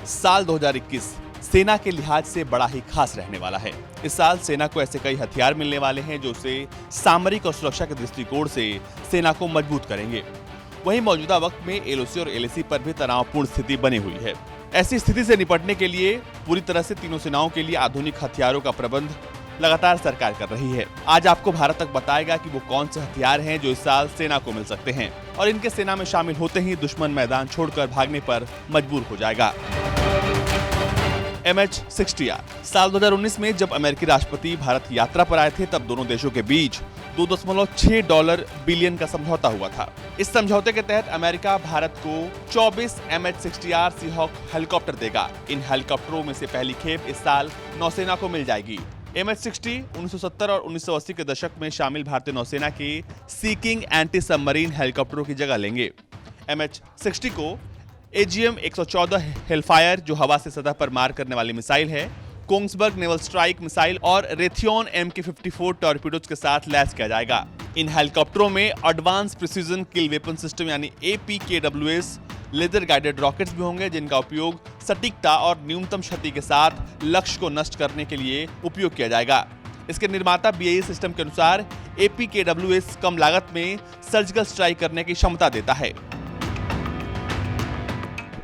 साल 2021 सेना के लिहाज से बड़ा ही खास रहने वाला है। इस साल सेना को ऐसे कई हथियार मिलने वाले हैं जो उसे सामरिक और सुरक्षा के दृष्टिकोण से सेना को मजबूत करेंगे। वहीं मौजूदा वक्त में एलओसी और एलएसी पर भी तनावपूर्ण स्थिति बनी हुई है। ऐसी स्थिति से निपटने के लिए पूरी तरह से तीनों सेनाओं के लिए आधुनिक हथियारों का प्रबंध लगातार सरकार कर रही है। आज आपको भारत तक बताएगा कि वो कौन से हथियार हैं जो इस साल सेना को मिल सकते हैं और इनके सेना में शामिल होते ही दुश्मन मैदान छोड़कर भागने पर मजबूर हो जाएगा। MH-60R। साल 2019 में जब अमेरिकी राष्ट्रपति भारत यात्रा पर आए थे तब दोनों देशों के बीच $2.6 बिलियन का समझौता हुआ था। इस समझौते के तहत अमेरिका भारत को 24 MH-60R सीहॉक हेलीकॉप्टर देगा। इन हेलीकॉप्टरों में से पहली खेप इस साल नौसेना को मिल जाएगी। MH-60 1970 और 1980 के दशक में शामिल भारतीय नौसेना के सी किंग एंटी सबमरीन हेलीकॉप्टरों की जगह लेंगे। MH-60 को AGM-114 हेलफायर जो हवा से सतह पर मार करने वाली मिसाइल है, कोंग्सबर्ग नेवल स्ट्राइक मिसाइल और रेथियोन MK-54 टॉर्पीडोज के साथ लैस किया जाएगा। इन हेलीकॉप्टरों में एडवांस प्रिसीजन किल वेपन सिस्टम यानी APKWS लेजर गाइडेड रॉकेट्स भी होंगे जिनका उपयोग सटीकता और न्यूनतम क्षति के साथ लक्ष्य को नष्ट करने के लिए उपयोग किया जाएगा। इसके निर्माता BAE सिस्टम के अनुसार APKWS कम लागत में सर्जिकल स्ट्राइक करने की क्षमता देता है।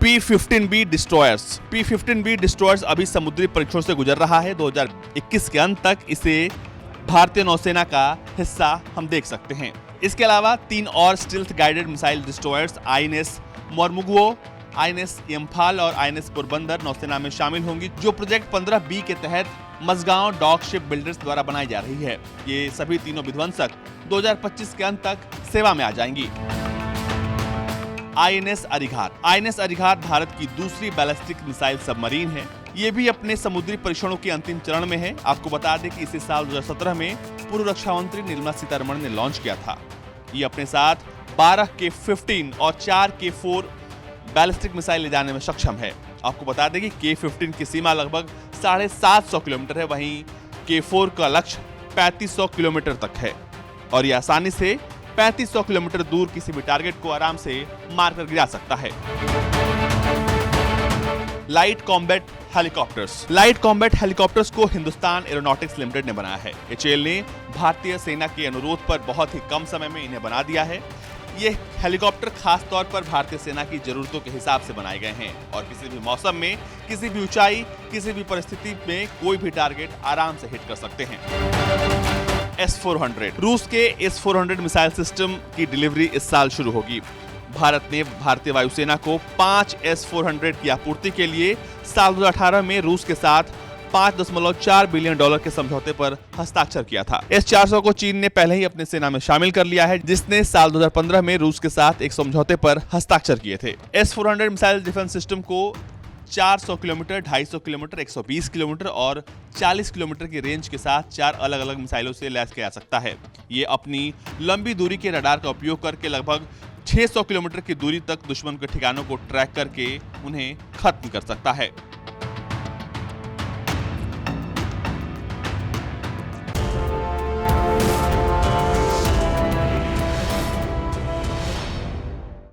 P-15B destroyers. P-15B डिस्ट्रॉयर्स अभी समुद्री परीक्षणों से गुजर रहा है। 2021 के अंत तक इसे भारतीय नौसेना का हिस्सा हम देख सकते हैं। इसके अलावा 3 और stealth guided missile destroyers INS मोरमुगुओ, INS Imphal और INS पोरबंदर नौसेना में शामिल होंगी जो प्रोजेक्ट 15B के तहत मजगांव डॉक शिप बिल्डर्स द्वारा बनाई जा रही है। ये सभी तीनों विध्वंसक 2025 के अंत तक सेवा में आ जाएंगी। INS अरिघात। INS अरिघात भारत की दूसरी बैलिस्टिक मिसाइल सबमरीन है। ये भी अपने समुद्री परीक्षणों के अंतिम चरण में है। आपको बता दें कि इसे साल 2017 में पूर्व रक्षा मंत्री निर्मला सीतारमण ने लॉन्च किया था। ये अपने साथ 12 K-15 और 4 K-4 बैलिस्टिक मिसाइल ले जाने में सक्षम है। आपको बता दें कि K-15 की सीमा लगभग 750 किलोमीटर है, वहीं K-4 का लक्ष्य 3500 किलोमीटर तक है और ये आसानी से 3500 किलोमीटर दूर किसी भी टारगेट को आराम से मारकर गिरा सकता है। Light combat helicopters. Light combat helicopters को हिंदुस्तान एरोनॉटिक्स लिमिटेड ने बनाया है। HAL ने भारतीय सेना के अनुरोध पर बहुत ही कम समय में इन्हें बना दिया है। ये हेलीकॉप्टर खास तौर पर भारतीय सेना की जरूरतों के हिसाब से बनाए गए हैं और किसी भी मौसम में, किसी भी ऊंचाई, किसी भी परिस्थिति में कोई भी टारगेट आराम से हिट कर सकते हैं। S-400। रूस के S-400 मिसाइल सिस्टम की डिलीवरी इस साल शुरू होगी। भारत ने भारतीय वायुसेना को 5 S-400 की आपूर्ति के लिए साल 2018 में रूस के साथ $5.4 बिलियन के समझौते पर हस्ताक्षर किया था। S-400 को चीन ने पहले ही अपने सेना में शामिल कर लिया है, जिसने साल 2015 में रूस के साथ एक समझौते पर हस्ताक्षर किए थे। S-400 मिसाइल डिफेंस सिस्टम को 400 किलोमीटर, 250 किलोमीटर, 120 किलोमीटर और 40 किलोमीटर की रेंज के साथ 4 अलग अलग मिसाइलों से लैस किया जा सकता है। ये अपनी लंबी दूरी के रडार का उपयोग करके लगभग 600 किलोमीटर की दूरी तक दुश्मन के ठिकानों को ट्रैक करके उन्हें खत्म कर सकता है।